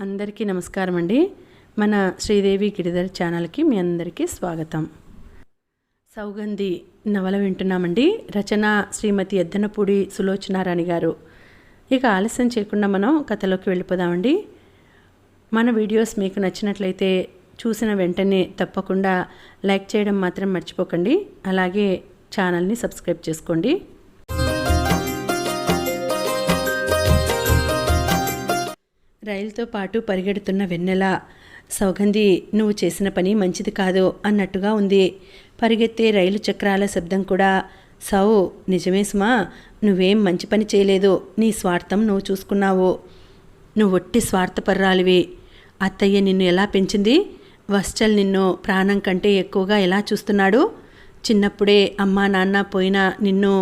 అందరికీ నమస్కారం అండి. మన శ్రీదేవి గిరిధర్ ఛానల్కి మీ అందరికీ స్వాగతం. సౌగంధి నవల వింటున్నామండి. రచన శ్రీమతి ఎద్దనపూడి సులోచనారాణి గారు. ఇక ఆలస్యం చేయకుండా మనం కథలోకి వెళ్ళిపోదామండి. మన వీడియోస్ మీకు నచ్చినట్లయితే చూసిన వెంటనే తప్పకుండా లైక్ చేయడం మాత్రం మర్చిపోకండి. అలాగే ఛానల్ని సబ్స్క్రైబ్ చేసుకోండి. రైలుతో పాటు పరిగెడుతున్న వెన్నెల, సౌగంధి నువ్వు చేసిన పని మంచిది కాదు అన్నట్టుగా ఉంది. పరిగెత్తే రైలు చక్రాల శబ్దం కూడా. సౌ, నిజమే సుమా, నువ్వేం మంచి పని చేయలేదు. నీ స్వార్థం నువ్వు చూసుకున్నావు. నువ్వు ఒట్టి స్వార్థపర్రాలివి. అత్తయ్య నిన్ను ఎలా పెంచింది? వశ్చల్ నిన్ను ప్రాణం కంటే ఎక్కువగా ఎలా చూస్తున్నాడు? చిన్నప్పుడే అమ్మా నాన్న పోయినా నిన్ను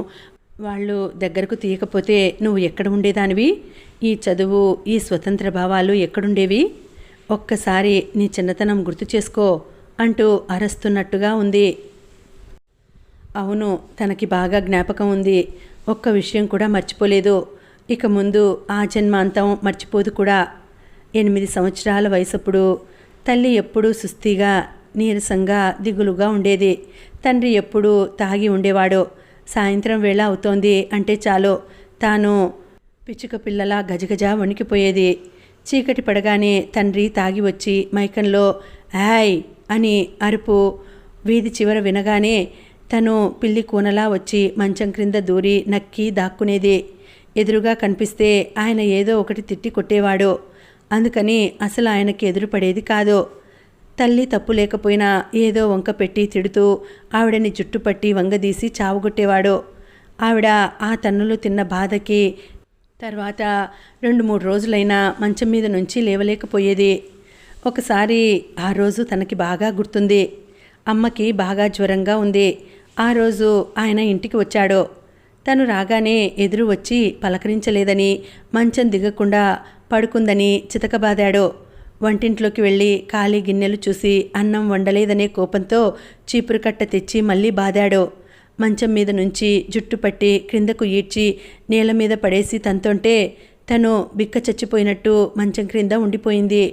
వాళ్ళు దగ్గరకు తీయకపోతే నువ్వు ఎక్కడ ఉండేదానివి? ఈ చదువు, ఈ స్వతంత్ర భావాలు ఎక్కడుండేవి? ఒక్కసారి నీ చిన్నతనం గుర్తు చేసుకో అంటూ అరస్తున్నట్టుగా ఉంది. అవును, తనకి బాగా జ్ఞాపకం ఉంది. ఒక్క విషయం కూడా మర్చిపోలేదు. ఇక ముందు ఆ జన్మాంతం మర్చిపోదు కూడా. 8 సంవత్సరాల వయసప్పుడు తల్లి ఎప్పుడూ సుస్థిగా, నీరసంగా, దిగులుగా ఉండేది. తండ్రి ఎప్పుడూ తాగి ఉండేవాడు. సాయంత్రం వేళ అవుతోంది అంటే చాలు తాను పిచ్చుక పిల్లలా గజగజ వణికిపోయేది. చీకటి పడగానే తండ్రి తాగి వచ్చి మైకంలో యాయ్ అని అరుపు వీధి చివర వినగానే తను పిల్లి కూనలా వచ్చి మంచం క్రింద దూరి నక్కి దాక్కునేది. ఎదురుగా కనిపిస్తే ఆయన ఏదో ఒకటి తిట్టి కొట్టేవాడు. అందుకని అసలు ఆయనకి ఎదురుపడేది కాదు. తల్లి తప్పు లేకపోయినా ఏదో వంక పెట్టి తిడుతూ ఆవిడని జుట్టుపట్టి వంగదీసి చావుగొట్టేవాడు. ఆవిడ ఆ తన్నులు తిన్న బాధకి తర్వాత 2-3 రోజులైనా మంచం మీద నుంచి లేవలేకపోయేది. ఒకసారి ఆ రోజు తనకి బాగా గుర్తుంది. అమ్మకి బాగా జ్వరంగా ఉంది. ఆ రోజు ఆయన ఇంటికి వచ్చాడు. తను రాగానే ఎదురు వచ్చి పలకరించలేదని, మంచం దిగకుండా పడుకుందని చితకబాదాడు. వంటింట్లోకి వెళ్ళి ఖాళీ గిన్నెలు చూసి అన్నం వండలేదనే కోపంతో చీపురు కట్ట తెచ్చి మళ్ళీ బాదాడు. మంచం మీద నుంచి జుట్టు పట్టి క్రిందకు ఈడ్చి నేల మీద పడేసి తంతుంటే తను బిక్క చచ్చిపోయినట్టు మంచం క్రింద ఉండిపోయింది.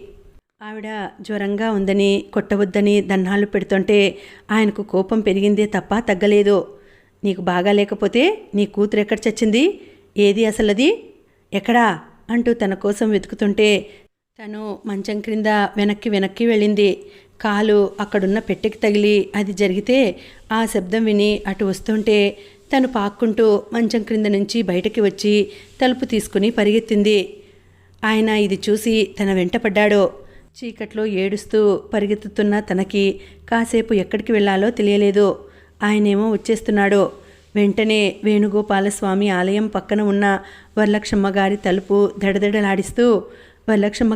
ఆవిడ జ్వరంగా ఉందని, కొట్టవద్దని దన్నాలు పెడుతుంటే ఆయనకు కోపం పెరిగిందే తప్ప తగ్గలేదు. నీకు బాగా లేకపోతే నీ కూతురు ఎక్కడ చచ్చింది? ఏది అసలది? ఎక్కడా అంటూ తన కోసం వెతుకుతుంటే తను మంచం క్రింద వెనక్కి వెళ్ళింది. కాలు అక్కడున్న పెట్టెకి తగిలి అది జరిగితే ఆ శబ్దం విని అటు వస్తుంటే తను పాక్కుంటూ మంచం క్రింద నుంచి బయటకి వచ్చి తలుపు తీసుకుని పరిగెత్తింది. ఆయన ఇది చూసి తన వెంట పడ్డాడు. చీకట్లో ఏడుస్తూ పరిగెత్తుతున్న తనకి కాసేపు ఎక్కడికి వెళ్ళాలో తెలియలేదు. ఆయనేమో వచ్చేస్తున్నాడు. వెంటనే వేణుగోపాలస్వామి ఆలయం పక్కన ఉన్న వరలక్ష్మమ్మ గారి తలుపు దడదడలాడిస్తూ వరలక్ష్మమ్మ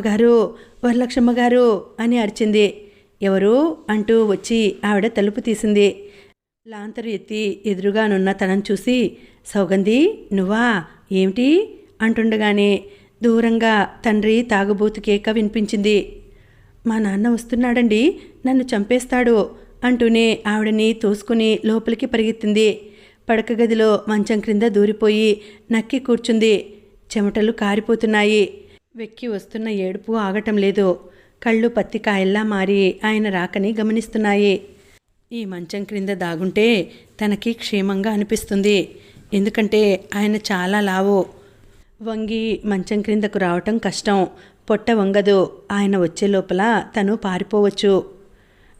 గారు అని అరిచింది. ఎవరు అంటూ వచ్చి ఆవిడ తలుపు తీసింది. లాంతరు ఎత్తి ఎదురుగానున్న తనను చూసి సౌగంధి నువ్వా ఏమిటి అంటుండగానే దూరంగా తండ్రి తాగుబోతు కేక వినిపించింది. మా నాన్న వస్తున్నాడండి, నన్ను చంపేస్తాడు అంటూనే ఆవిడని తోసుకుని లోపలికి పరిగెత్తింది. పడక గదిలో మంచం క్రింద దూరిపోయి నక్కి కూర్చుంది. చెమటలు కారిపోతున్నాయి. వెక్కి వస్తున్న ఏడుపు ఆగటం లేదు. కళ్ళు పత్తికాయల్లా మారి ఆయన రాకని గమనిస్తున్నాయి. ఈ మంచం క్రింద దాగుంటే తనకి క్షేమంగా అనిపిస్తుంది. ఎందుకంటే ఆయన చాలా లావు. వంగి మంచం క్రిందకు రావటం కష్టం. పొట్ట వంగదు. ఆయన వచ్చే లోపల తను పారిపోవచ్చు.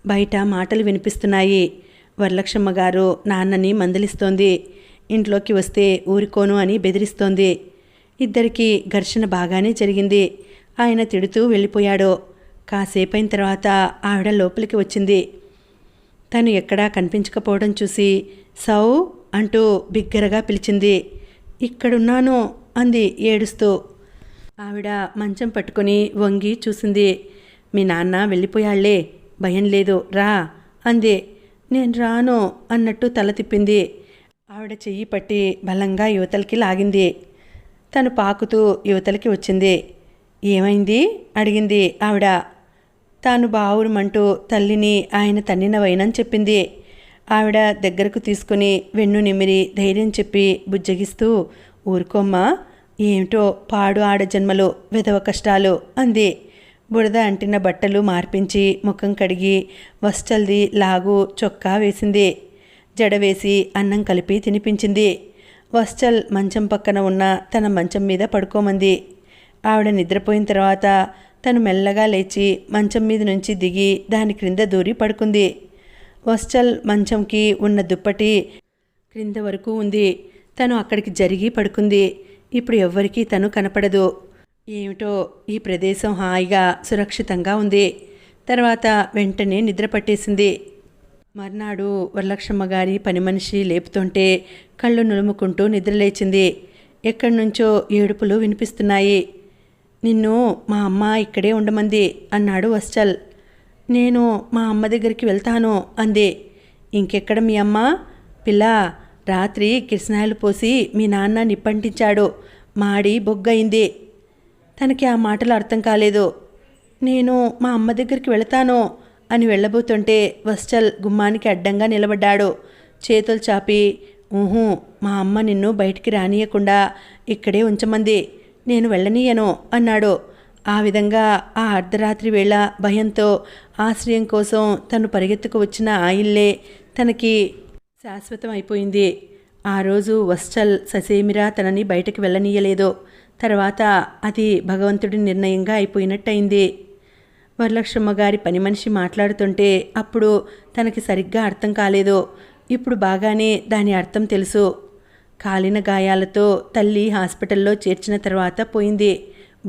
బయట మాటలు వినిపిస్తున్నాయి. వరలక్ష్మమ్మ గారు నాన్నని మందలిస్తోంది. ఇంట్లోకి వస్తే ఊరుకోను అని బెదిరిస్తోంది. ఇద్దరికీ ఘర్షణ బాగానే జరిగింది. ఆయన తిడుతూ వెళ్ళిపోయాడు. కాసేపైన తర్వాత ఆవిడ లోపలికి వచ్చింది. తను ఎక్కడా కనిపించకపోవడం చూసి సౌ అంటూ బిగ్గరగా పిలిచింది. ఇక్కడున్నాను అంది ఏడుస్తూ. ఆవిడ మంచం పట్టుకొని వంగి చూసింది. మీ నాన్న వెళ్ళిపోయాళ్లే, భయం లేదు, రా అంది. నేను రాను అన్నట్టు తల తిప్పింది. ఆవిడ చెయ్యి పట్టి బలంగా యువతలకి లాగింది. తను పాకుతూ యువతలకి వచ్చింది. ఏమైంది అడిగింది ఆవిడ. తాను బావురుమంటూ తల్లిని ఆయన తన్నిన వైనని చెప్పింది. ఆవిడ దగ్గరకు తీసుకుని వెన్ను నిమిరి ధైర్యం చెప్పి బుజ్జగిస్తూ ఊరుకోమ్మా, ఏమిటో పాడు ఆడజన్మలు, విధవ కష్టాలు అంది. బురద అంటిన బట్టలు మార్పించి ముఖం కడిగి వస్టల్ది లాగు చొక్కా వేసింది. జడ వేసి అన్నం కలిపి తినిపించింది. వస్టల్ మంచం పక్కన ఉన్న తన మంచం మీద పడుకోమంది. ఆవిడ నిద్రపోయిన తర్వాత తను మెల్లగా లేచి మంచం మీద నుంచి దిగి దాని క్రింద దూరి పడుకుంది. వస్టల్ మంచంకి ఉన్న దుప్పటి క్రింద వరకు ఉంది. తను అక్కడికి జరిగి పడుకుంది. ఇప్పుడు ఎవ్వరికీ తను కనపడదు. ఏమిటో ఈ ప్రదేశం హాయిగా సురక్షితంగా ఉంది. తర్వాత వెంటనే నిద్ర పట్టేసింది. మర్నాడు వరలక్ష్మమ్మ గారి పని మనిషి లేపుతుంటే కళ్ళు నులుముకుంటూ నిద్రలేచింది. ఎక్కడి నుంచో ఏడుపులు వినిపిస్తున్నాయి. నిన్ను మా అమ్మ ఇక్కడే ఉండమంది అన్నాడు వస్టల్. నేను మా అమ్మ దగ్గరికి వెళ్తాను అంది. ఇంకెక్కడ మీ అమ్మ? పిల్ల, రాత్రి కిరసనాయలు పోసి మీ నాన్న నిప్పంటించాడు. మాడి బొగ్గయింది. తనకి ఆ మాటలు అర్థం కాలేదు. నేను మా అమ్మ దగ్గరికి వెళతాను అని వెళ్ళబోతుంటే వస్టల్ గుమ్మానికి అడ్డంగా నిలబడ్డాడు. చేతులు చాపి, ఊహూ, మా అమ్మ నిన్ను బయటికి రానియకుండా ఇక్కడే ఉంచమంది, నేను వెళ్ళనీయను అన్నాడు. ఆ విధంగా ఆ అర్ధరాత్రి వేళ భయంతో ఆశ్రయం కోసం తను పరిగెత్తుకు వచ్చిన ఆ ఇల్లే తనకి శాశ్వతం అయిపోయింది. ఆ రోజు వస్టల్ ససేమిరా తనని బయటకు వెళ్ళనీయలేదు. తర్వాత అది భగవంతుడి నిర్ణయంగా అయిపోయినట్టయింది. వరలక్ష్మమ్మ గారి పని మనిషి మాట్లాడుతుంటే అప్పుడు తనకి సరిగ్గా అర్థం కాలేదు. ఇప్పుడు బాగానే దాని అర్థం తెలుసు. కాలిన గాయాలతో తల్లి హాస్పిటల్లో చేర్చిన తర్వాత పోయింది.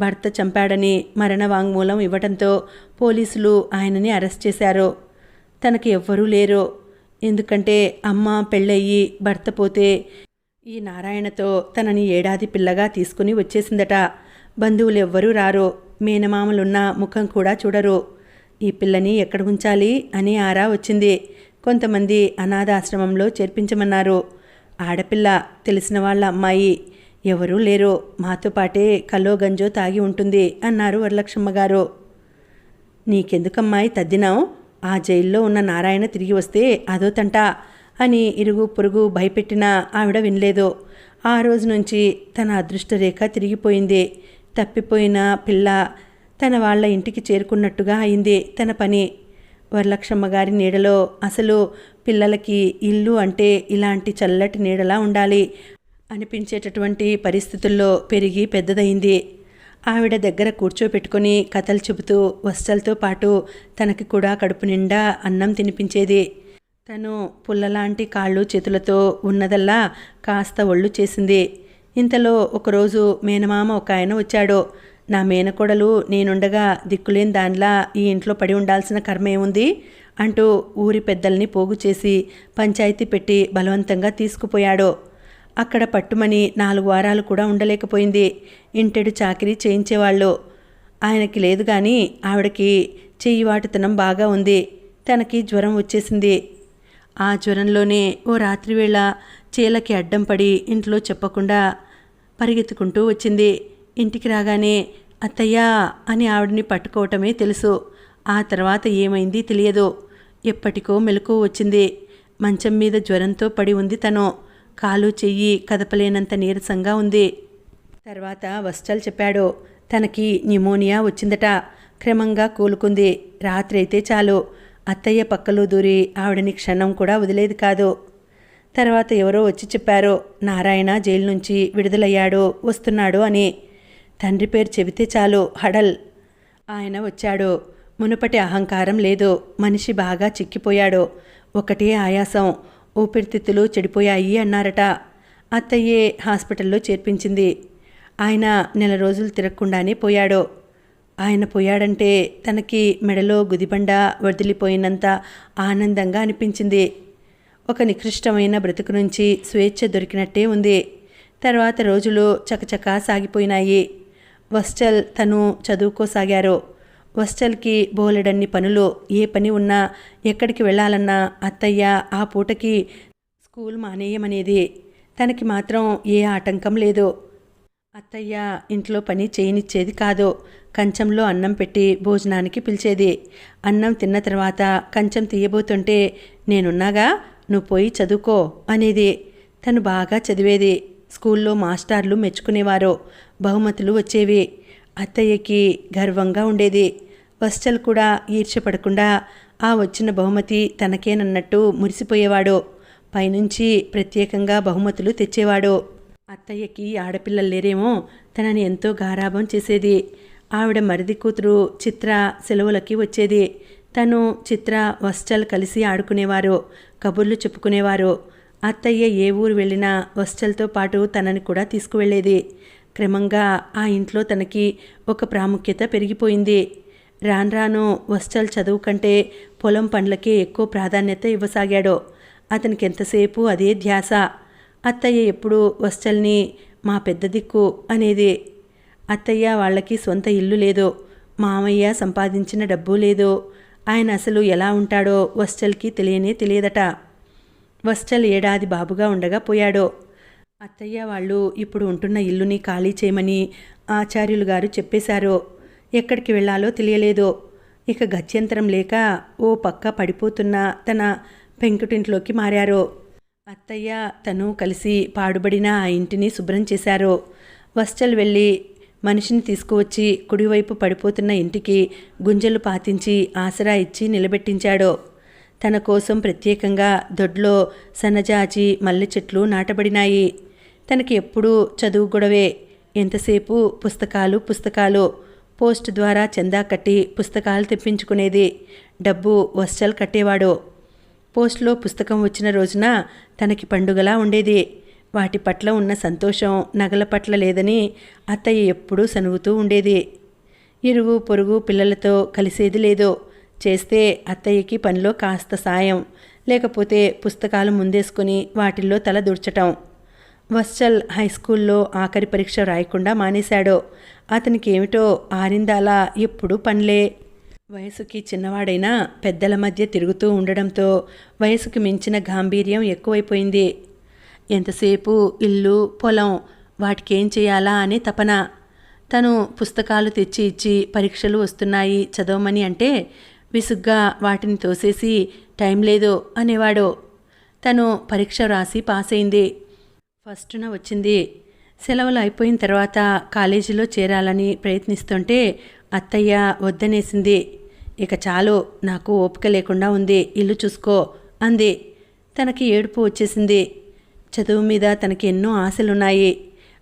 భర్త చంపాడని మరణ వాంగ్మూలం ఇవ్వడంతో పోలీసులు ఆయనని అరెస్ట్ చేశారు. తనకి ఎవ్వరూ లేరు. ఎందుకంటే అమ్మ పెళ్ళయ్యి భర్త పోతే ఈ నారాయణతో తనని ఏడాది పిల్లగా తీసుకుని వచ్చేసిందట. బంధువులు ఎవ్వరూ రారు. మేనమామలున్న ముఖం కూడా చూడరు. ఈ పిల్లని ఎక్కడ ఉంచాలి అని ఆరా వచ్చింది. కొంతమంది అనాథాశ్రమంలో చేర్పించమన్నారు. ఆడపిల్ల, తెలిసిన వాళ్ళ అమ్మాయి, ఎవరూ లేరు. మాతో పాటే కల్లో గంజో తాగి ఉంటుంది అన్నారు వరలక్ష్మమ్మ గారు. నీకెందుకమ్మాయి తద్దినావు? ఆ జైల్లో ఉన్న నారాయణ తిరిగి వస్తే అదో తంట అని ఇరుగు పొరుగు భయపెట్టినా ఆవిడ వినలేదు. ఆ రోజు నుంచి తన అదృష్టరేఖ తిరిగిపోయింది. తప్పిపోయిన పిల్ల తన వాళ్ళ ఇంటికి చేరుకున్నట్టుగా అయింది తన పని. వరలక్ష్మమ్మ గారి నీడలో అసలు పిల్లలకి ఇల్లు అంటే ఇలాంటి చల్లటి నీడలా ఉండాలి అనిపించేటటువంటి పరిస్థితుల్లో పెరిగి పెద్దదయింది. ఆవిడ దగ్గర కూర్చోపెట్టుకుని కథలు చెబుతూ వస్టల్తో పాటు తనకి కూడా కడుపు నిండా అన్నం తినిపించేది. తను పుల్లలాంటి కాళ్ళు చేతులతో ఉన్నదల్లా కాస్త ఒళ్ళు చేసింది. ఇంతలో ఒకరోజు మేనమామ ఒక ఆయన వచ్చాడు. నా మేనకోడలు నేనుండగా దిక్కులేని దానిలా ఈ ఇంట్లో పడి ఉండాల్సిన కర్మేముంది అంటూ ఊరి పెద్దల్ని పోగు చేసి పంచాయతీ పెట్టి బలవంతంగా తీసుకుపోయాడు. అక్కడ పట్టుమని 4 వారాలు కూడా ఉండలేకపోయింది. ఇంటెడు చాకిరీ చేయించేవాళ్ళు. ఆయనకి లేదు కానీ ఆవిడకి చెయ్యివాటుతనం బాగా ఉంది. తనకి జ్వరం వచ్చేసింది. ఆ జ్వరంలోనే ఓ రాత్రివేళ చీలకి అడ్డం పడి ఇంట్లో చెప్పకుండా పరిగెత్తుకుంటూ వచ్చింది. ఇంటికి రాగానే అత్తయ్యా అని ఆవిడని పట్టుకోవటమే తెలుసు. ఆ తర్వాత ఏమైంది తెలియదు. ఎప్పటికో మెలకువ వచ్చింది. మంచం మీద జ్వరంతో పడి ఉంది తను. కాలు చెయ్యి కదపలేనంత నీరసంగా ఉంది. తర్వాత వస్టల్ చెప్పాడు, తనకి న్యూమోనియా వచ్చిందట. క్రమంగా కోలుకుంది. రాత్రి అయితే చాలు అత్తయ్య పక్కలో దూరి ఆవిడని క్షణం కూడా వదిలేది కాదు. తర్వాత ఎవరో వచ్చి చెప్పారు, నారాయణ జైలు నుంచి విడుదలయ్యాడు, వస్తున్నాడు అని. తండ్రి పేరు చెబితే చాలు హడల్. ఆయన వచ్చాడు. మునుపటి అహంకారం లేదు. మనిషి బాగా చిక్కిపోయాడు. ఒకటే ఆయాసం, ఊపిరితిత్తులు చెడిపోయాయి అన్నారట. అత్తయ్యే హాస్పిటల్లో చేర్పించింది. ఆయన 1 రోజులు తిరగకుండానే పోయాడు. ఆయన పోయాడంటే తనకి మెడలో గుదిబండ వదిలిపోయినంత ఆనందంగా అనిపించింది. ఒక నికృష్టమైన బ్రతుకు నుంచి స్వేచ్ఛ దొరికినట్టే ఉంది. తర్వాత రోజులు చకచకా సాగిపోయినాయి. వస్టల్ తను చదువుకోసాగారు. వస్టల్కి బోలెడన్ని పనులు. ఏ పని ఉన్నా ఎక్కడికి వెళ్ళాలన్నా అత్తయ్య ఆ పూటకి స్కూల్ మానేయమనేది. తనకి మాత్రం ఏ ఆటంకం లేదు. అత్తయ్య ఇంట్లో పని చేయనిచ్చేది కాదు. కంచంలో అన్నం పెట్టి భోజనానికి పిలిచేది. అన్నం తిన్న తర్వాత కంచం తీయబోతుంటే నేనున్నాగా, నువ్వు పోయి చదువుకో అనేది. తను బాగా చదివేది. స్కూల్లో మాస్టార్లు మెచ్చుకునేవారు. బహుమతులు వచ్చేవి. అత్తయ్యకి గర్వంగా ఉండేది. వత్సల్ కూడా ఈర్ష్యపడకుండా ఆ వచ్చిన బహుమతి తనకేనన్నట్టు మురిసిపోయేవాడు. పైనుంచి ప్రత్యేకంగా బహుమతులు తెచ్చేవాడు. అత్తయ్యకి ఆడపిల్లలు లేరేమో తనని ఎంతో గారాబం చేసేది. ఆవిడ మరిది కూతురు చిత్ర సెలవులకి వచ్చేది. తను చిత్ర వత్సల్ కలిసి ఆడుకునేవారు, కబుర్లు చెప్పుకునేవారు. అత్తయ్య ఏ ఊరు వెళ్ళినా వత్సల్తో పాటు తనని కూడా తీసుకువెళ్ళేది. క్రమంగా ఆ ఇంట్లో తనకి ఒక ప్రాముఖ్యత పెరిగిపోయింది. రాను రాను వత్సల్ చదువు కంటే పొలం పనులకే ఎక్కువ ప్రాధాన్యత ఇవ్వసాగాడు. అతనికి ఎంతసేపు అదే ధ్యాస. అత్తయ్య ఎప్పుడు వత్సల్ని మా పెద్ద దిక్కు అనేది. అత్తయ్య వాళ్ళకి సొంత ఇల్లు లేదు, మామయ్య సంపాదించిన డబ్బు లేదు. ఆయన అసలు ఎలా ఉంటాడో వత్సల్కి తెలియదట. వత్సల్ ఏడాది బాబుగా ఉండగా పోయాడు. అత్తయ్య వాళ్ళు ఇప్పుడు ఉంటున్న ఇల్లుని ఖాళీ చేయమని ఆచార్యులు గారు చెప్పేశారు. ఎక్కడికి వెళ్ళాలో తెలియలేదు. ఇక గత్యంతరం లేక ఓ పక్క పడిపోతున్న తన పెంకుటింట్లోకి మారారు. అత్తయ్య తను కలిసి పాడుబడిన ఆ ఇంటిని శుభ్రం చేశారు. వత్సల్ వెళ్ళి మనిషిని తీసుకువచ్చి కుడివైపు పడిపోతున్న ఇంటికి గుంజలు పాతించి ఆసరా ఇచ్చి నిలబెట్టించాడు. తన కోసం ప్రత్యేకంగా దొడ్లో సన్నజాజి మల్లె చెట్లు నాటబడినాయి. తనకి ఎప్పుడూ చదువు గొడవే. ఎంతసేపు పుస్తకాలు. పోస్ట్ ద్వారా చందా కట్టి పుస్తకాలు తెప్పించుకునేది. డబ్బు వత్సల్ కట్టేవాడు. పోస్ట్లో పుస్తకం వచ్చిన రోజున తనకి పండుగలా ఉండేది. వాటి పట్ల ఉన్న సంతోషం నగల పట్ల లేదని అత్తయ్య ఎప్పుడూ సనుగుతూ ఉండేది. ఇరుగు పొరుగు పిల్లలతో కలిసేది లేదు. చేస్తే అత్తయ్యకి పనిలో కాస్త సాయం, లేకపోతే పుస్తకాలు ముందేసుకుని వాటిల్లో తల దూర్చటం. వత్సల్ హైస్కూల్లో ఆఖరి పరీక్ష రాయకుండా మానేశాడు. అతనికి ఏమిటో ఆరిందాలా ఎప్పుడూ పనిలే. వయసుకి చిన్నవాడైనా పెద్దల మధ్య తిరుగుతూ ఉండడంతో వయసుకి మించిన గాంభీర్యం ఎక్కువైపోయింది. ఎంతసేపు ఇల్లు పొలం, వాటికేం చేయాలా అనే తపన. తను పుస్తకాలు తెచ్చి ఇచ్చి పరీక్షలు వస్తున్నాయి చదవమని అంటే విసుగ్గా వాటిని తోసేసి టైం లేదు అనేవాడు. తను పరీక్ష రాసి పాస్ అయింది. ఫస్ట్న వచ్చింది. సెలవులు అయిపోయిన తర్వాత కాలేజీలో చేరాలని ప్రయత్నిస్తుంటే అత్తయ్య వద్దనేసింది. ఇక చాలు, నాకు ఓపిక లేకుండా ఉంది, ఇల్లు చూసుకో అంది. తనకి ఏడుపు వచ్చేసింది. చదువు మీద తనకి ఎన్నో ఆశలున్నాయి.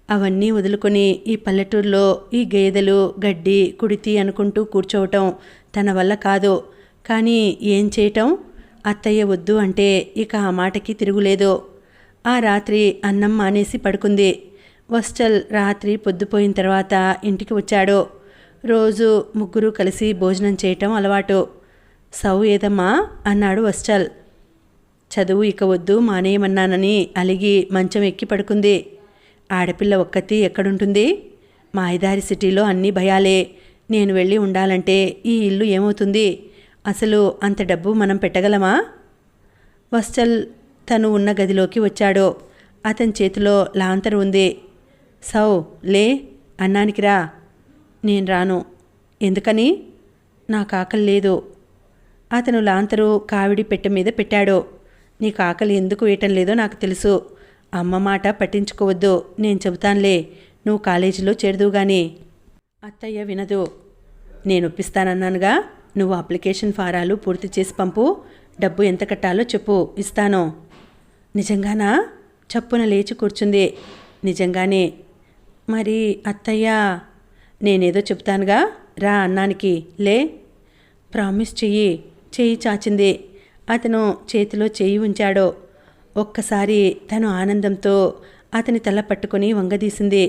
అవన్నీ వదులుకొని ఈ పల్లెటూరులో ఈ గేదెలు గడ్డి కుడితి అనుకుంటూ కూర్చోవటం తన వల్ల కాదు. కానీ ఏం చేయటం? అత్తయ్య వద్దు అంటే ఇక ఆ మాటకి తిరుగులేదు. ఆ రాత్రి అన్నం మానేసి పడుకుంది. వత్సల్ రాత్రి పొద్దుపోయిన తర్వాత ఇంటికి వచ్చాడు. రోజు ముగ్గురు కలిసి భోజనం చేయటం అలవాటు. సౌ ఏదమ్మా అన్నాడు వత్సల్. చదువు ఇక వద్దు మానేయమన్నానని అలిగి మంచం ఎక్కి పడుకుంది. ఆడపిల్ల ఒక్కతి ఎక్కడుంటుంది? మాయదారి సిటీలో అన్నీ భయాలే. నేను వెళ్ళి ఉండాలంటే ఈ ఇల్లు ఏమవుతుంది? అసలు అంత డబ్బు మనం పెట్టగలమా? వత్సల్ తను ఉన్న గదిలోకి వచ్చాడు. అతని చేతిలో లాంతరు ఉంది. సౌ లే, అన్నానికి రా. నేను రాను. ఎందుకని? నాకు ఆకలి లేదు. అతను లాంతరు కావిడి పెట్టె మీద పెట్టాడు. నీకు ఆకలి ఎందుకు వేయటం లేదో నాకు తెలుసు. అమ్మ మాట పట్టించుకోవద్దు, నేను చెబుతానులే. నువ్వు కాలేజీలో చేరదువు గాని. అత్తయ్య వినదు. నేను ఒప్పిస్తానన్నానుగా. నువ్వు అప్లికేషన్ ఫారాలు పూర్తి చేసి పంపు. డబ్బు ఎంత కట్టాలో చెప్పు, ఇస్తాను. నిజంగానా? చప్పున లేచి కూర్చుంది. నిజంగానే. మరి అత్తయ్య? నేనేదో చెప్తానుగా, రా అన్నానికి. లే. ప్రామిస్ చెయ్యి. చెయ్యి చాచింది. అతను చేతిలో చెయ్యి ఉంచాడు. ఒక్కసారి తను ఆనందంతో అతని తల పట్టుకొని వంగదీసింది.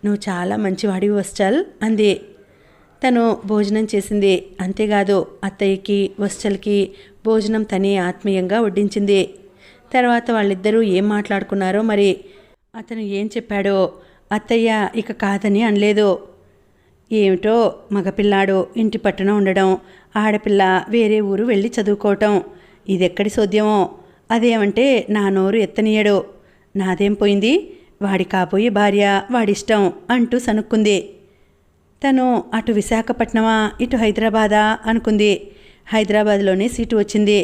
నువ్వు చాలా మంచివాడివి వత్సల్ అంది. తను భోజనం చేసింది. అంతేకాదు అత్తయ్యకి వత్సల్కి భోజనం తనే ఆత్మీయంగా వడ్డించింది. తర్వాత వాళ్ళిద్దరూ ఏం మాట్లాడుకున్నారో మరి. అతను ఏం చెప్పాడో అత్తయ్య ఇక కాదని అనలేదు. ఏమిటో మగపిల్లాడు ఇంటి పట్టున ఉండడం, ఆడపిల్ల వేరే ఊరు వెళ్ళి చదువుకోవటం, ఇదెక్కడి సోద్యమో. అదేమంటే నా నోరు ఎత్తనీయడు. నాదేం పోయింది? వాడి కాబోయే భార్య వాడిష్టం అంటూ సనుక్కుంది. తను అటు విశాఖపట్నమా ఇటు హైదరాబాదా అనుకుంది. హైదరాబాద్లోనే సీటు వచ్చింది.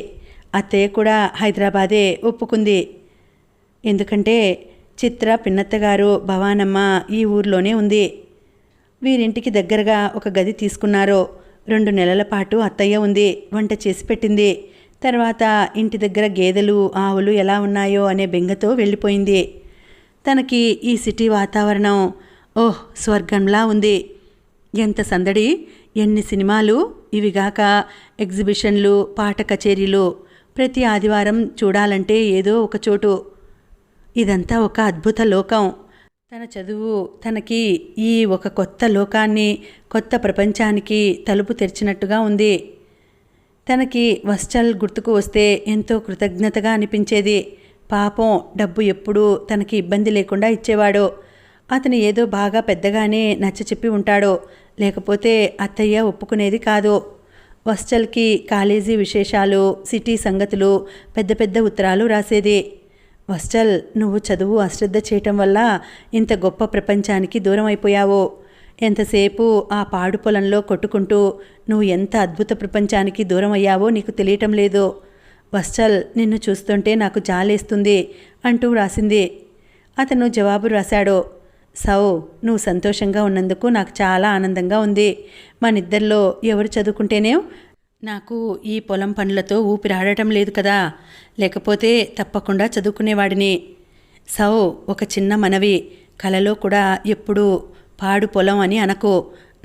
అత్తయ్య కూడా హైదరాబాదే ఒప్పుకుంది. ఎందుకంటే చిత్ర పిన్నత్తగారు భవానమ్మ ఈ ఊర్లోనే ఉంది. వీరింటికి దగ్గరగా ఒక గది తీసుకున్నారు. 2 నెలల పాటు అత్తయ్య ఉంది, వంట చేసి పెట్టింది. తర్వాత ఇంటి దగ్గర గేదెలు ఆవులు ఎలా ఉన్నాయో అనే బెంగతో వెళ్ళిపోయింది. తనకి ఈ సిటీ వాతావరణం ఓహ్ స్వర్గంలా ఉంది. ఎంత సందడి, ఎన్ని సినిమాలు, ఇవిగాక ఎగ్జిబిషన్లు, పాట కచేరీలు, ప్రతి ఆదివారం చూడాలంటే ఏదో ఒక చోటు. ఇదంతా ఒక అద్భుత లోకం. తన చదువు తనకి ఈ ఒక కొత్త లోకాన్ని, కొత్త ప్రపంచానికి తలుపు తెరిచినట్టుగా ఉంది. తనకి వత్సల్ గుర్తుకు వస్తే ఎంతో కృతజ్ఞతగా అనిపించేది. పాపం డబ్బు ఎప్పుడూ తనకి ఇబ్బంది లేకుండా ఇచ్చేవాడు. అతను ఏదో బాగా పెద్దగానే నచ్చచెప్పి ఉంటాడు, లేకపోతే అత్తయ్య ఒప్పుకునేది కాదు. వత్సల్కి కాలేజీ విశేషాలు, సిటీ సంగతులు, పెద్ద పెద్ద ఉత్తరాలు రాసేది. వత్సల్, నువ్వు చదువు అశ్రద్ధ చేయటం వల్ల ఇంత గొప్ప ప్రపంచానికి దూరం అయిపోయావు. ఎంతసేపు ఆ పాడు పొలంలో కొట్టుకుంటూ నువ్వు ఎంత అద్భుత ప్రపంచానికి దూరం అయ్యావో నీకు తెలియటం లేదు. వత్సల్, నిన్ను చూస్తుంటే నాకు జాలేస్తుంది అంటూ రాసింది. అతను జవాబు రాశాడు. సౌ, నువ్వు సంతోషంగా ఉన్నందుకు నాకు చాలా ఆనందంగా ఉంది. మనిద్దరిలో ఎవరు చదువుకుంటేనే నాకు ఈ పొలం పనులతో ఊపిరాడటం లేదు కదా, లేకపోతే తప్పకుండా చదువుకునేవాడిని. సౌ, ఒక చిన్న మనవి, కలలో కూడా ఎప్పుడూ పాడు పొలం అని అనకు.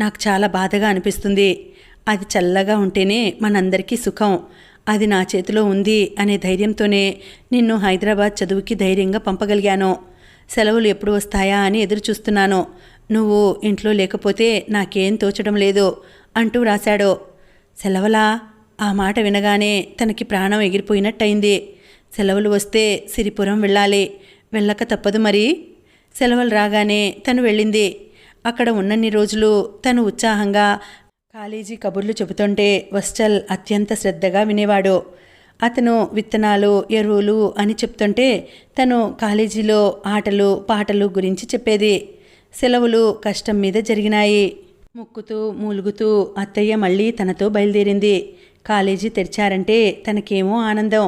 నాకు చాలా బాధగా అనిపిస్తుంది. అది చల్లగా ఉంటేనే మనందరికీ సుఖం. అది నా చేతిలో ఉంది అనే ధైర్యంతోనే నిన్ను హైదరాబాద్ చదువుకి ధైర్యంగా పంపగలిగాను. సెలవులు ఎప్పుడు వస్తాయా అని ఎదురు చూస్తున్నాను. నువ్వు ఇంట్లో లేకపోతే నాకేం తోచడం లేదు అంటూ రాశాడు. సెలవులా? ఆ మాట వినగానే తనకి ప్రాణం ఎగిరిపోయినట్టయింది. సెలవులు వస్తే సిరిపురం వెళ్ళాలి, వెళ్ళక తప్పదు మరి. సెలవులు రాగానే తను వెళ్ళింది. అక్కడ ఉన్నన్ని రోజులు తను ఉత్సాహంగా కాలేజీ కబుర్లు చెబుతుంటే వత్సల్ అత్యంత శ్రద్ధగా వినేవాడు. అతను విత్తనాలు, ఎరువులు అని చెప్తుంటే తను కాలేజీలో ఆటలు పాటలు గురించి చెప్పేది. సెలవులు కష్టం మీద జరిగినాయి. ముక్కుతూ మూలుగుతూ అత్తయ్య మళ్ళీ తనతో బయలుదేరింది. కాలేజీ తెరిచారంటే తనకేమో ఆనందం,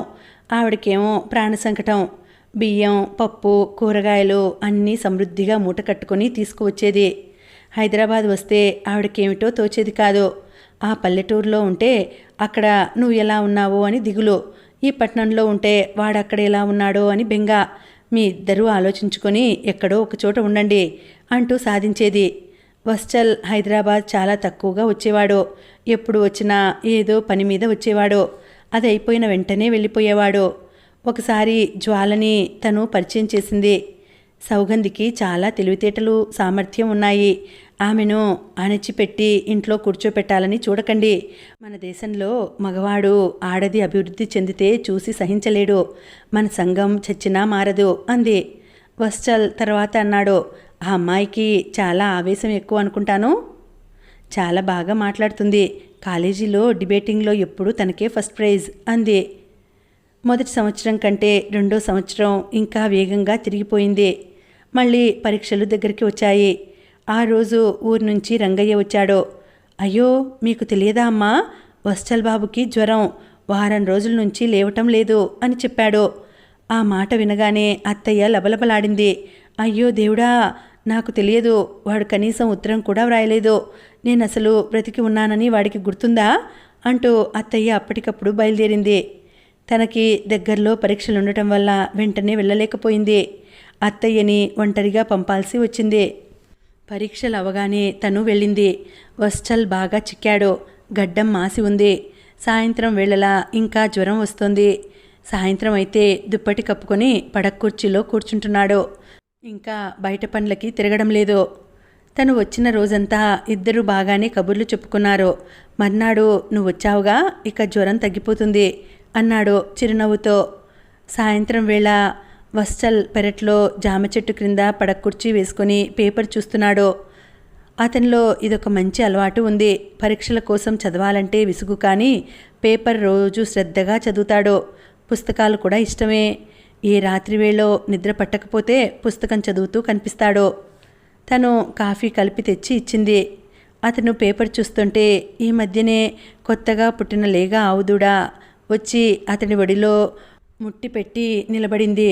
ఆవిడకేమో ప్రాణ సంకటం. బియ్యం, పప్పు, కూరగాయలు అన్నీ సమృద్ధిగా మూట కట్టుకొని తీసుకువచ్చేది. హైదరాబాద్ వస్తే ఆవిడకేమిటో తోచేది కాదు. ఆ పల్లెటూరులో ఉంటే అక్కడ నువ్వు ఎలా ఉన్నావో అని దిగులు, ఈ పట్టణంలో ఉంటే వాడక్కడ ఎలా ఉన్నాడో అని బెంగ. మీ ఇద్దరూ ఆలోచించుకొని ఎక్కడో ఒకచోట ఉండండి అంటూ సాధించేది. వత్సల్ హైదరాబాద్ చాలా తక్కువగా వచ్చేవాడు. ఎప్పుడు వచ్చినా ఏదో పని మీద వచ్చేవాడు. అది అయిపోయిన వెంటనే వెళ్ళిపోయేవాడు. ఒకసారి జ్వాలని తను పరిచయం చేసింది. సౌగంధికి చాలా తెలివితేటలు, సామర్థ్యం ఉన్నాయి. ఆమెను అణచిపెట్టి ఇంట్లో కూర్చోపెట్టాలని చూడకండి. మన దేశంలో మగవాడు ఆడది అభివృద్ధి చెందితే చూసి సహించలేడు. మన సంఘం చచ్చినా మారదు అంది. వత్సల్ తర్వాత అన్నాడు, ఆ అమ్మాయికి చాలా ఆవేశం ఎక్కువ అనుకుంటాను. చాలా బాగా మాట్లాడుతుంది. కాలేజీలో డిబేటింగ్లో ఎప్పుడూ తనకే ఫస్ట్ ప్రైజ్ అంది. మొదటి సంవత్సరం కంటే రెండో సంవత్సరం ఇంకా వేగంగా తిరిగిపోయింది. మళ్ళీ పరీక్షలు దగ్గరికి వచ్చాయి. ఆ రోజు ఊరి నుంచి రంగయ్య వచ్చాడు. అయ్యో, మీకు తెలియదా అమ్మా, వత్సల్ బాబుకి జ్వరం, వారం రోజుల నుంచి లేవటం లేదు అని చెప్పాడు. ఆ మాట వినగానే అత్తయ్య లబలబలాడింది. అయ్యో దేవుడా, నాకు తెలియదు. వాడు కనీసం ఉత్తరం కూడా వ్రాయలేదు. నేను అసలు బ్రతికి ఉన్నానని వాడికి గుర్తుందా అంటూ అత్తయ్య అప్పటికప్పుడు బయలుదేరింది. తనకి దగ్గరలో పరీక్షలు ఉండటం వల్ల వెంటనే వెళ్ళలేకపోయింది. అత్తయ్యని ఒంటరిగా పంపాల్సి వచ్చింది. పరీక్షలు అవగానే తను వెళ్ళింది. వత్సల్ బాగా చిక్కాడు. గడ్డం మాసి ఉంది. సాయంత్రం వేళలా ఇంకా జ్వరం వస్తుంది. సాయంత్రం అయితే దుప్పటి కప్పుకొని పడక్కుర్చీలో కూర్చుంటున్నాడు. ఇంకా బయట పనులకి తిరగడం లేదు. తను వచ్చిన రోజంతా ఇద్దరు బాగానే కబుర్లు చెప్పుకున్నారు. మర్నాడు నువ్వు వచ్చావుగా, ఇక జ్వరం తగ్గిపోతుంది అన్నాడు చిరునవ్వుతో. సాయంత్రం వేళ వత్సల్ పెరట్లో జామ చెట్టు క్రింద పడక్కుర్చీ వేసుకొని పేపర్ చూస్తున్నాడు. అతనిలో ఇదొక మంచి అలవాటు ఉంది. పరీక్షల కోసం చదవాలంటే విసుగు, కానీ పేపర్ రోజు శ్రద్ధగా చదువుతాడు. పుస్తకాలు కూడా ఇష్టమే. ఏ రాత్రి వేళో నిద్ర పట్టకపోతే పుస్తకం చదువుతూ కనిపిస్తాడు. తను కాఫీ కలిపి తెచ్చి ఇచ్చింది. అతను పేపర్ చూస్తుంటే ఈ మధ్యనే కొత్తగా పుట్టిన లేగ ఆవుదూడ వచ్చి అతని ఒడిలో ముట్టి పెట్టి నిలబడింది.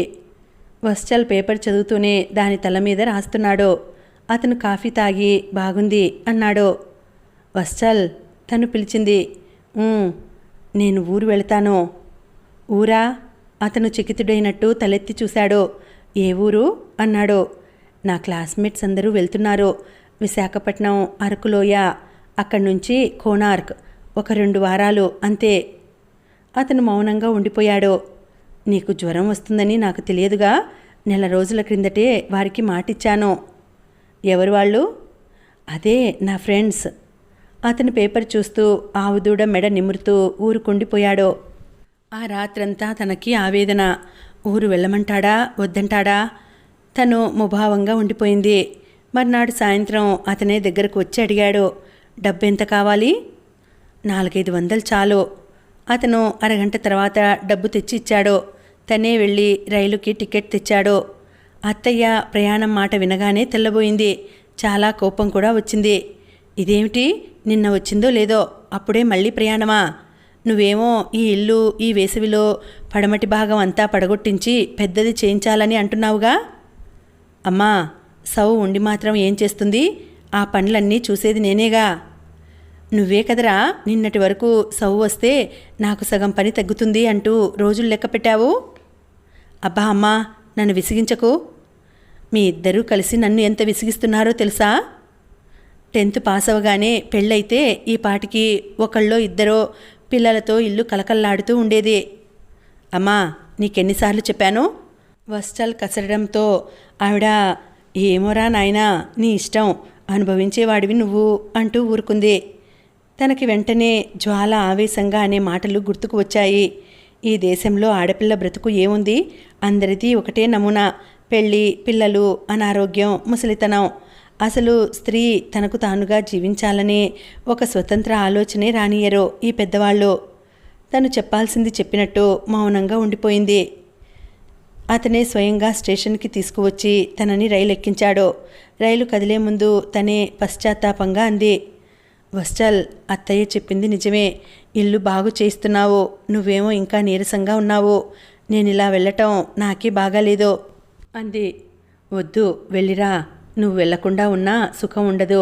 వత్సల్ పేపర్ చదువుతూనే దాని తల మీద రాస్తున్నాడు. అతను కాఫీ తాగి బాగుంది అన్నాడు. వత్సల్, తను పిలిచింది. నేను ఊరు వెళతాను. ఊరా? అతను చకితుడైనట్టు తలెత్తి చూశాడు. ఏ ఊరు అన్నాడు. నా క్లాస్మేట్స్ అందరూ వెళ్తున్నారు. విశాఖపట్నం, అరకులోయ, అక్కడి నుంచి కోనార్క్. ఒక 2 వారాలు అంతే. అతను మౌనంగా ఉండిపోయాడు. నీకు జ్వరం వస్తుందని నాకు తెలియదుగా. నెల రోజుల క్రిందటే వారికి మాటిచ్చాను. ఎవరు వాళ్ళు? అదే నా ఫ్రెండ్స్. అతను పేపర్ చూస్తూ ఆవుదూడ మెడ నిమురుతూ ఊరుకుండిపోయాడు. ఆ రాత్రంతా తనకి ఆవేదన. ఊరు వెళ్ళమంటాడా వద్దంటాడా? తను ముభావంగా ఉండిపోయింది. మర్నాడు సాయంత్రం అతనే దగ్గరకు వచ్చి అడిగాడు. డబ్బెంత కావాలి? 400-500 చాలు. అతను అరగంట తర్వాత డబ్బు తెచ్చి ఇచ్చాడు. తనే వెళ్ళి రైలుకి టికెట్ తెచ్చాడు. అత్తయ్య ప్రయాణం మాట వినగానే తెల్లబోయింది. చాలా కోపం కూడా వచ్చింది. ఇదేమిటి, నిన్న వచ్చిందో లేదో అప్పుడే మళ్ళీ ప్రయాణమా? నువ్వేమో ఈ ఇల్లు ఈ వేసవిలో పడమటి భాగం అంతా పడగొట్టించి పెద్దది చేయించాలని అంటున్నావుగా. అమ్మా, సౌ ఉండి మాత్రం ఏం చేస్తుంది? ఆ పనులన్నీ చూసేది నేనేగా. నువ్వే కదరా నిన్నటి వరకు సౌ వస్తే నాకు సగం పని తగ్గుతుంది అంటూ రోజులు లెక్క పెట్టావు. అబ్బా అమ్మా, నన్ను విసిగించకు. మీ ఇద్దరూ కలిసి నన్ను ఎంత విసిగిస్తున్నారో తెలుసా? 10th పాస్ అవగానే పెళ్ళైతే ఈ పాటికి ఒకళ్ళో ఇద్దరో పిల్లలతో ఇల్లు కలకల్లాడుతూ ఉండేది. అమ్మా, నీకెన్నిసార్లు చెప్పాను? వస్టల్ కసరడంతో ఆవిడ ఏమోరా నాయనా, నీ ఇష్టం, అనుభవించేవాడివి నువ్వు అంటూ ఊరుకుంది. తనకి వెంటనే జ్వాల ఆవేశంగా అనే మాటలు గుర్తుకు వచ్చాయి. ఈ దేశంలో ఆడపిల్ల బ్రతుకు ఏముంది? అందరిది ఒకటే నమూనా. పెళ్ళి, పిల్లలు, అనారోగ్యం, ముసలితనం. అసలు స్త్రీ తనకు తానుగా జీవించాలనే ఒక స్వతంత్ర ఆలోచనే రానియరు ఈ పెద్దవాళ్ళు. తను చెప్పాల్సింది చెప్పినట్టు మౌనంగా ఉండిపోయింది. అతనే స్వయంగా స్టేషన్కి తీసుకువచ్చి తనని రైలు ఎక్కించాడు. రైలు కదిలే ముందు తనే పశ్చాత్తాపంగా అంది. వస్టల్, అత్తయ్య చెప్పింది నిజమే. ఇల్లు బాగు చేస్తున్నావు, నువ్వేమో ఇంకా నీరసంగా ఉన్నావు. నేను ఇలా వెళ్ళటం నాకే బాగాలేదు అంది. వద్దు, వెళ్ళిరా. నువ్వు వెళ్లకుండా ఉన్నా సుఖం ఉండదు.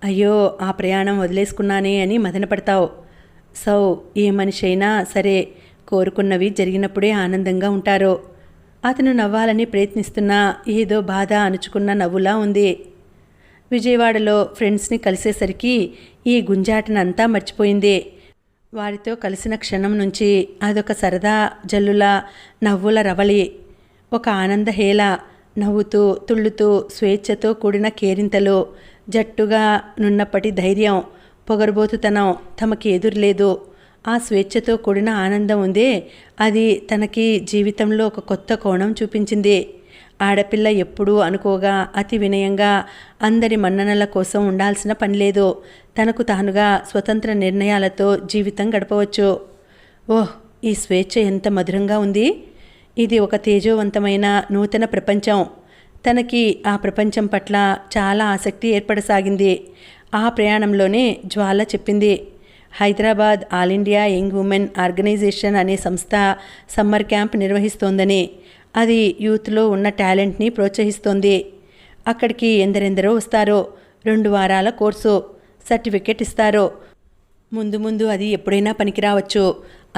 అయ్యో, ఆ ప్రయాణం వదిలేసుకున్నానే అని మదనపడతావు. సౌ, ఏ మనిషి అయినా సరే కోరుకున్నవి జరిగినప్పుడే ఆనందంగా ఉంటారు. అతను నవ్వాలని ప్రయత్నిస్తున్నా ఏదో బాధ అణుచుకున్న నవ్వులా ఉంది. విజయవాడలో ఫ్రెండ్స్ని కలిసేసరికి ఈ గుంజాటనంతా మర్చిపోయింది. వారితో కలిసిన క్షణం నుంచి అదొక సరదా జల్లుల నవ్వుల రవళి, ఒక ఆనందహేళ. నవ్వుతూ తుళ్ళుతూ స్వేచ్ఛతో కూడిన కేరింతలు, జట్టుగా నున్నప్పటి ధైర్యం, పొగరుబోతుతనం తమకి ఎదురులేదు. ఆ స్వేచ్ఛతో కూడిన ఆనందం ఉందే, అది తనకి జీవితంలో ఒక కొత్త కోణం చూపించింది. ఆడపిల్ల ఎప్పుడూ అనుకోగా అతి వినయంగా అందరి మన్ననల కోసం ఉండాల్సిన పనిలేదు. తనకు తానుగా స్వతంత్ర నిర్ణయాలతో జీవితం గడపవచ్చు. ఓహ్, ఈ స్వేచ్ఛ ఎంత మధురంగా ఉంది! ఇది ఒక తేజోవంతమైన నూతన ప్రపంచం. తనకి ఆ ప్రపంచం పట్ల చాలా ఆసక్తి ఏర్పడసాగింది. ఆ ప్రయాణంలోనే జ్వాల చెప్పింది. Hyderabad all India young women organisation అనే సంస్థ సమ్మర్ క్యాంప్ నిర్వహిస్తోందని. అది యూత్లో ఉన్న టాలెంట్ని ప్రోత్సహిస్తోంది. అక్కడికి ఎందరెందరో వస్తారో. 2 వారాల కోర్సు, సర్టిఫికెట్ ఇస్తారు. ముందు ముందు అది ఎప్పుడైనా పనికిరావచ్చు.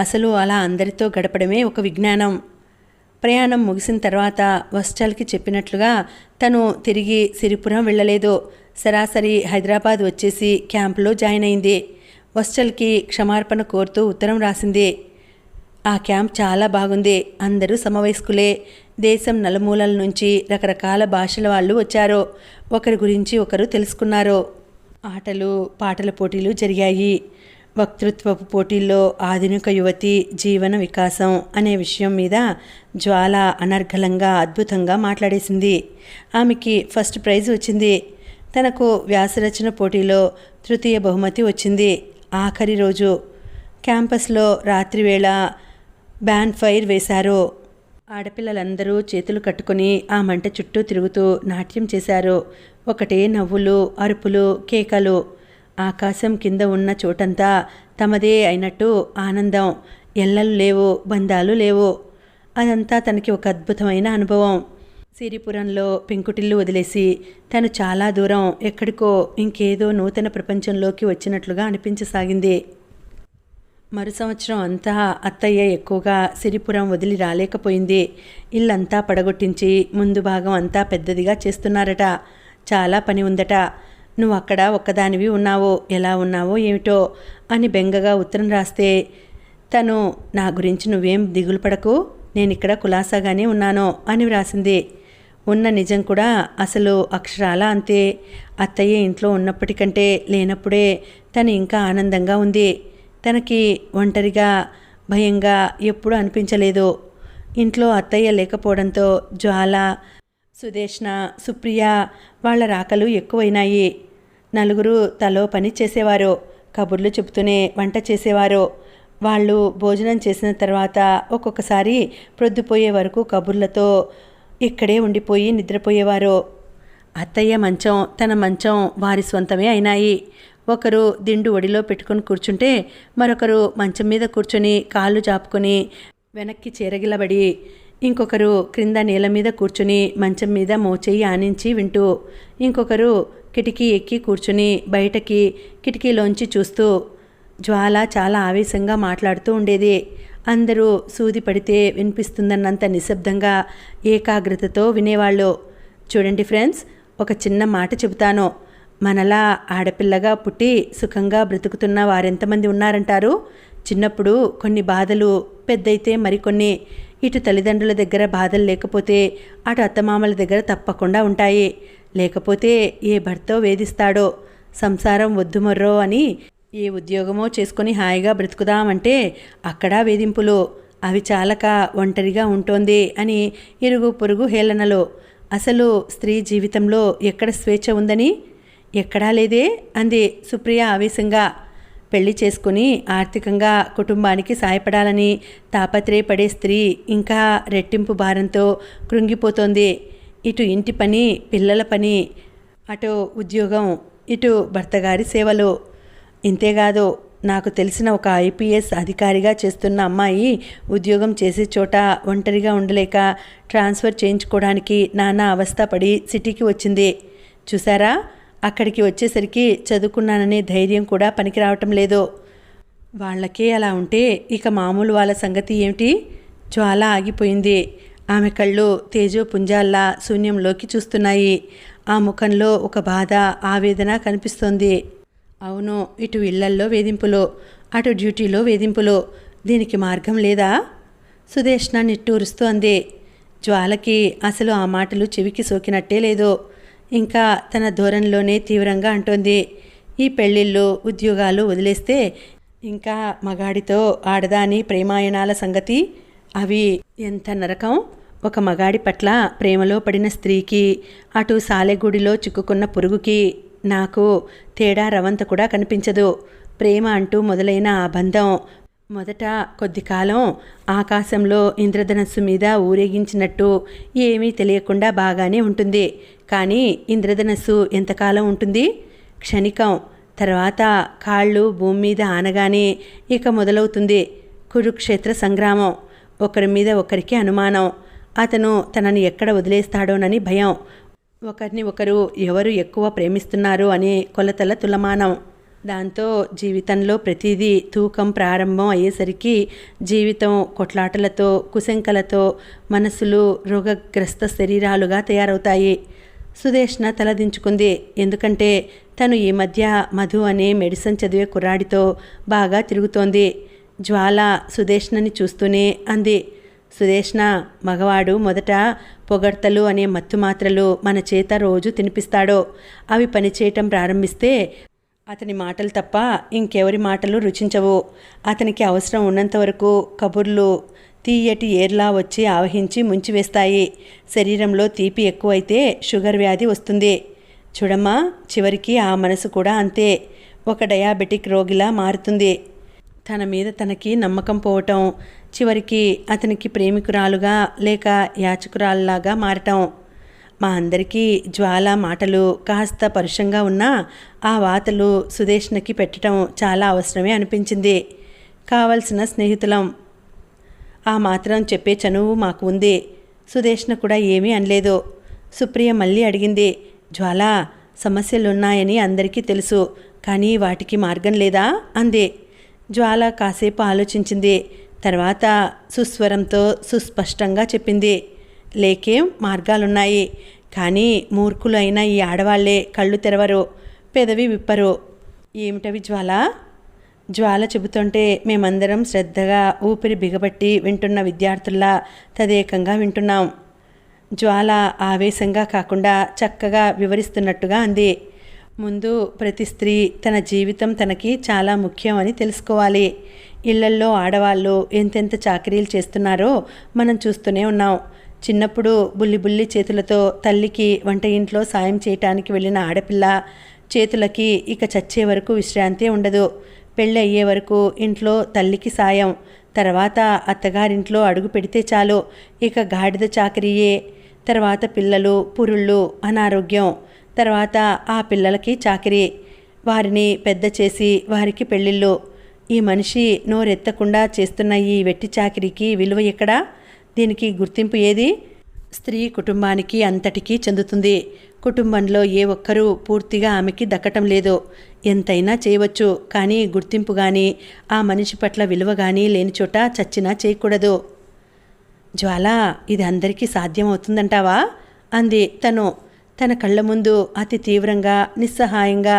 అసలు అలా అందరితో గడపడమే ఒక విజ్ఞానం. ప్రయాణం ముగిసిన తర్వాత వస్టల్కి చెప్పినట్లుగా తను తిరిగి సిరిపురం వెళ్ళలేదు. సరాసరి హైదరాబాద్ వచ్చేసి క్యాంపులో జాయిన్ అయింది. వస్టల్కి క్షమార్పణ కోరుతూ ఉత్తరం రాసింది. ఆ క్యాంప్ చాలా బాగుంది. అందరూ సమవయస్కులే. దేశం నలుమూలల నుంచి రకరకాల భాషల వాళ్ళు వచ్చారు. ఒకరి గురించి ఒకరు తెలుసుకున్నారు. ఆటలు పాటల పోటీలు జరిగాయి. వక్తృత్వపు పోటీల్లో ఆధునిక యువతి జీవన వికాసం అనే విషయం మీద జ్వాల అనర్గళంగా అద్భుతంగా మాట్లాడేసింది. ఆమెకి ఫస్ట్ ప్రైజ్ వచ్చింది. తనకు వ్యాసరచన పోటీలో తృతీయ బహుమతి వచ్చింది. ఆఖరి రోజు క్యాంపస్లో రాత్రివేళ బ్యాన్ ఫైర్ వేశారు. ఆడపిల్లలందరూ చేతులు కట్టుకుని ఆ మంట చుట్టూ తిరుగుతూ నాట్యం చేశారు. ఒకటే నవ్వులు, అరుపులు, కేకలు. ఆకాశం కింద ఉన్న చోటంతా తమదే అయినట్టు ఆనందం. ఎల్లలు లేవు, బంధాలు లేవు. అదంతా తనకి ఒక అద్భుతమైన అనుభవం. సిరిపురంలో పెంకుటిల్లు వదిలేసి తను చాలా దూరం ఎక్కడికో ఇంకేదో నూతన ప్రపంచంలోకి వచ్చినట్లుగా అనిపించసాగింది. మరు సంవత్సరం అంతా అత్తయ్య ఎక్కువగా సిరిపురం వదిలి రాలేకపోయింది. ఇల్లంతా పడగొట్టించి ముందు భాగం అంతా పెద్దదిగా చేస్తున్నారట. చాలా పని ఉందట. నువ్వు అక్కడ ఒక్కదానివి ఉన్నావో, ఎలా ఉన్నావో ఏమిటో అని బెంగగా ఉత్తరం రాస్తే తను నా గురించి నువ్వేం దిగులు పడకు, నేనిక్కడ కులాసాగానే ఉన్నాను అని వ్రాసింది. ఉన్న నిజం కూడా అసలు అక్షరాల అంతే. అత్తయ్య ఇంట్లో ఉన్నప్పటికంటే లేనప్పుడే తను ఇంకా ఆనందంగా ఉంది. తనకి ఒంటరిగా భయంగా ఎప్పుడూ అనిపించలేదు. ఇంట్లో అత్తయ్య లేకపోవడంతో జ్వాల, సుదేష్ణ, సుప్రియ వాళ్ళ రాకలు ఎక్కువైనాయి. నలుగురు తలో పని చేసేవారు. కబుర్లు చెబుతూనే వంట చేసేవారు. వాళ్ళు భోజనం చేసిన తర్వాత ఒక్కొక్కసారి ప్రొద్దుపోయే వరకు కబుర్లతో ఇక్కడే ఉండిపోయి నిద్రపోయేవారు. అత్తయ్య మంచం, తన మంచం వారి స్వంతమే అయినాయి. ఒకరు దిండు ఒడిలో పెట్టుకుని కూర్చుంటే మరొకరు మంచం మీద కూర్చొని కాళ్ళు చాపుకొని వెనక్కి చేరగిలబడి, ఇంకొకరు క్రింద నేల మీద కూర్చుని మంచం మీద మోచేయి ఆనించి వింటూ, ఇంకొకరు కిటికీ ఎక్కి కూర్చుని బయటకి కిటికీలోంచి చూస్తూ. జ్వాల చాలా ఆవేశంగా మాట్లాడుతూ ఉండేది. అందరూ సూది పడితే వినిపిస్తుందన్నంత నిశ్శబ్దంగా ఏకాగ్రతతో వినేవాళ్ళు. చూడండి ఫ్రెండ్స్, ఒక చిన్న మాట చెబుతాను. మనలా ఆడపిల్లగా పుట్టి సుఖంగా బ్రతుకుతున్న వారెంతమంది ఉన్నారంటారు? చిన్నప్పుడు కొన్ని బాధలు, పెద్దయితే మరికొన్ని. ఇటు తల్లిదండ్రుల దగ్గర బాధలు లేకపోతే అటు అత్తమామల దగ్గర తప్పకుండా ఉంటాయి. లేకపోతే ఏ భర్తో వేధిస్తాడో, సంసారం వద్దు మొర్రో అని ఏ ఉద్యోగమో చేసుకొని హాయిగా బ్రతుకుదామంటే అక్కడా వేధింపులు. అవి చాలక ఒంటరిగా ఉంటోంది అని ఇరుగు పొరుగు హేళనలు. అసలు స్త్రీ జీవితంలో ఎక్కడ స్వేచ్ఛ ఉందని? ఎక్కడా లేదే అంది సుప్రియ ఆవేశంగా. పెళ్లి చేసుకుని ఆర్థికంగా కుటుంబానికి సాయపడాలని తాపత్రయపడే స్త్రీ ఇంకా రెట్టింపు భారంతో కృంగిపోతోంది. ఇటు ఇంటి పని, పిల్లల పని, అటు ఉద్యోగం, ఇటు భర్తగారి సేవలు. ఇంతేకాదు, నాకు తెలిసిన ఒక ఐపీఎస్ అధికారిగా చేస్తున్న అమ్మాయి ఉద్యోగం చేసే చోట ఒంటరిగా ఉండలేక ట్రాన్స్ఫర్ చేయించుకోవడానికి నానా అవస్థ పడి సిటీకి వచ్చింది. చూసారా, అక్కడికి వచ్చేసరికి చదువుకున్నాననే ధైర్యం కూడా పనికి రావటం లేదు. వాళ్ళకే అలా ఉంటే ఇక మామూలు వాళ్ళ సంగతి ఏమిటి? జ్వాల ఆగిపోయింది. ఆమె కళ్ళు తేజోపుంజాల్లా శూన్యంలోకి చూస్తున్నాయి. ఆ ముఖంలో ఒక బాధ, ఆవేదన కనిపిస్తోంది. అవును, ఇటు ఇళ్లల్లో వేధింపులు, అటు డ్యూటీలో వేధింపులు. దీనికి మార్గం లేదా? సుదేష్ణ నిట్టూరుస్తూ అంది. జ్వాలకి అసలు ఆ మాటలు చెవికి సోకినట్టే లేదు. ఇంకా తన ధోరణిలోనే తీవ్రంగా అంటోంది. ఈ పెళ్ళిళ్ళు, ఉద్యోగాలు వదిలేస్తే ఇంకా మగాడితో ఆడదాని ప్రేమాయణాల సంగతి, అవి ఎంత నరకం! ఒక మగాడి పట్ల ప్రేమలో పడిన స్త్రీకి, అటు సాలెగూడిలో చిక్కుకున్న పురుగుకి నాకు తేడా రవంత కూడా కనిపించదు. ప్రేమ అంటూ మొదలైన ఆ బంధం మొదట కొద్ది కాలం ఆకాశంలో ఇంద్రధనస్సు మీద ఊరేగించినట్టు ఏమీ తెలియకుండా బాగానే ఉంటుంది. కానీ ఇంద్రధనస్సు ఎంతకాలం ఉంటుంది? క్షణికం. తర్వాత కాళ్ళు భూమి మీద ఆనగానే ఇక మొదలవుతుంది కురుక్షేత్ర సంగ్రామం. ఒకరి మీద ఒకరికి అనుమానం. అతను తనని ఎక్కడ వదిలేస్తాడోనని భయం. ఒకరిని ఒకరు ఎవరు ఎక్కువ ప్రేమిస్తున్నారు అనే కొలతల తులమానం. దాంతో జీవితంలో ప్రతిదీ తూకం ప్రారంభం అయ్యేసరికి జీవితం కొట్లాటలతో, కుశంకలతో మనసులు రోగగ్రస్త శరీరాలుగా తయారవుతాయి. సుదేష్ణ తలదించుకుంది. ఎందుకంటే తను ఈ మధ్య మధు అనే మెడిసిన్ చదివే కుర్రాడితో బాగా తిరుగుతోంది. జ్వాల సుదేష్ణని చూస్తూనే అంది. సుదేష్ణ, మగవాడు మొదట పొగడ్తలు అనే మత్తు మాత్రలు మన చేత రోజు తినిపిస్తాడో, అవి పనిచేయటం ప్రారంభిస్తే అతని మాటలు తప్ప ఇంకెవరి మాటలు రుచించవు. అతనికి అవసరం ఉన్నంత వరకు కబుర్లు తీయటి ఏర్లా వచ్చి ఆవహించి ముంచివేస్తాయి. శరీరంలో తీపి ఎక్కువైతే షుగర్ వ్యాధి వస్తుంది. చూడమ్మా, చివరికి ఆ మనసు కూడా అంతే. ఒక డయాబెటిక్ రోగిలా మారుతుంది. తన మీద తనకి నమ్మకం పోవటం, చివరికి అతనికి ప్రేమికురాలుగా లేక యాచకురాల్లాగా మారటం. మా అందరికీ జ్వాల మాటలు కాస్త పరుషంగా ఉన్నా ఆ వాతలు సుదేష్ణకి పెట్టడం చాలా అవసరమే అనిపించింది. కావలసిన స్నేహితులం, ఆ మాత్రం చెప్పే చనువు మాకు ఉంది. సుదేష్ణ కూడా ఏమీ అనలేదు. సుప్రియ మళ్ళీ అడిగింది, జ్వాల, సమస్యలున్నాయని అందరికీ తెలుసు, కానీ వాటికి మార్గం లేదా అంది. జ్వాల కాసేపు ఆలోచించింది. తర్వాత సుస్వరంతో సుస్పష్టంగా చెప్పింది, లేకేం మార్గాలున్నాయి, కానీ మూర్ఖులు అయిన ఈ ఆడవాళ్లే కళ్ళు తెరవరు, పెదవి విప్పరు. ఏమిటవి జ్వాల? జ్వాల చెబుతుంటే మేమందరం శ్రద్ధగా ఊపిరి బిగబట్టి వింటున్న విద్యార్థుల్లా తదేకంగా వింటున్నాం. జ్వాల ఆవేశంగా కాకుండా చక్కగా వివరిస్తున్నట్టుగా అంది. ముందు ప్రతి స్త్రీ తన జీవితం తనకి చాలా ముఖ్యం అని తెలుసుకోవాలి. ఇళ్లల్లో ఆడవాళ్ళు ఎంతెంత చాకరీలు చేస్తున్నారో మనం చూస్తూనే ఉన్నాం. చిన్నప్పుడు బుల్లి చేతులతో తల్లికి వంట ఇంట్లో సాయం చేయటానికి వెళ్ళిన ఆడపిల్ల చేతులకి ఇక చచ్చే వరకు విశ్రాంతి ఉండదు. పెళ్ళి అయ్యే వరకు ఇంట్లో తల్లికి సాయం, తర్వాత అత్తగారింట్లో అడుగు పెడితే చాలు ఇక గాడిద చాకరీయే. తర్వాత పిల్లలు, పురుళ్ళు, అనారోగ్యం, తర్వాత ఆ పిల్లలకి చాకరీ, వారిని పెద్ద చేసి వారికి పెళ్ళిళ్ళు. ఈ మనిషి నోరెత్తకుండా చేస్తున్న ఈ వెట్టి చాకరీకి విలువ ఎక్కడా? దీనికి గుర్తింపు ఏది? స్త్రీ కుటుంబానికి అంతటికీ చెందుతుంది. కుటుంబంలో ఏ ఒక్కరూ పూర్తిగా ఆమెకి దక్కటం లేదు. ఎంతైనా చేయవచ్చు, కానీ గుర్తింపు కానీ ఆ మనిషి పట్ల విలువ కానీ లేని చోట చచ్చినా చేయకూడదు. జ్వాల, ఇది అందరికీ సాధ్యమవుతుందంటావా అంది తను. తన కళ్ళ ముందు అతి తీవ్రంగా, నిస్సహాయంగా,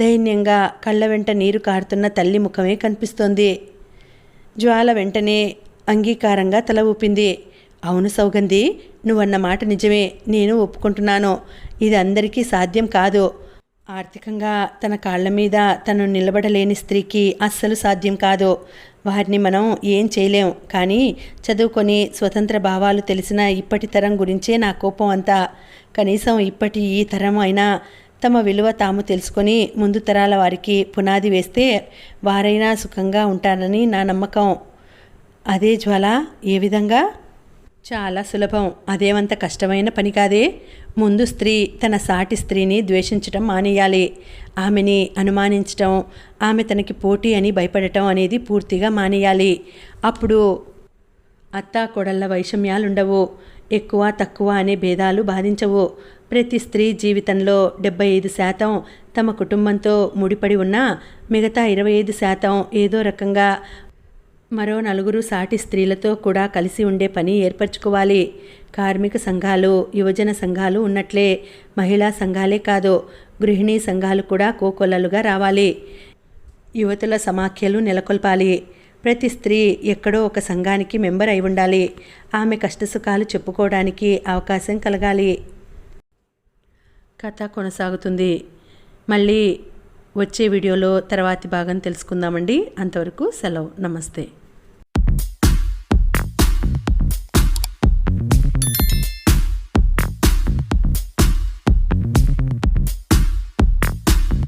దైన్యంగా కళ్ళ వెంట నీరు కారుతున్న తల్లి ముఖమే కనిపిస్తోంది. జ్వాల వెంటనే అంగీకారంగా తల ఊపింది. అవును సౌగంధి, నువ్వన్న మాట నిజమే, నేను ఒప్పుకుంటున్నాను. ఇది అందరికీ సాధ్యం కాదు. ఆర్థికంగా తన కాళ్ల మీద తను నిలబడలేని స్త్రీకి అస్సలు సాధ్యం కాదు. వారిని మనం ఏం చేయలేం. కానీ చదువుకొని స్వతంత్ర భావాలు తెలిసిన ఇప్పటి తరం గురించే నా కోపం అంతా. కనీసం ఇప్పటి ఈ తరం అయినా తమ విలువ తాము తెలుసుకొని ముందు తరాల వారికి పునాది వేస్తే వారైనా సుఖంగా ఉంటారని నా నమ్మకం. అదే జ్వాల, ఏ విధంగా? చాలా సులభం. అదేమంత కష్టమైన పని కాదే. ముందు స్త్రీ తన సాటి స్త్రీని ద్వేషించటం మానేయాలి. ఆమెని అనుమానించటం, ఆమె తనకి పోటీ అని భయపడటం అనేది పూర్తిగా మానేయాలి. అప్పుడు అత్తా కోడళ్ళ వైషమ్యాలుండవు, ఎక్కువ తక్కువ అనే భేదాలు బాధించవు. ప్రతి స్త్రీ జీవితంలో 75% తమ కుటుంబంతో ముడిపడి ఉన్నా మిగతా 25% ఏదో రకంగా మరో 4 సాటి స్త్రీలతో కూడా కలిసి ఉండే పని ఏర్పరచుకోవాలి. కార్మిక సంఘాలు, యువజన సంఘాలు ఉన్నట్లే మహిళా సంఘాలే కాదు, గృహిణీ సంఘాలు కూడా కోకొల్లలుగా రావాలి. యువతుల సమాఖ్యలు నెలకొల్పాలి. ప్రతి స్త్రీ ఎక్కడో ఒక సంఘానికి మెంబర్ అయి ఉండాలి. ఆమె కష్టసుఖాలు చెప్పుకోవడానికి అవకాశం కలగాలి. కథ కొనసాగుతుంది. మళ్ళీ వచ్చే వీడియోలో తర్వాతి భాగం తెలుసుకుందామండి. అంతవరకు సెలవు. నమస్తే.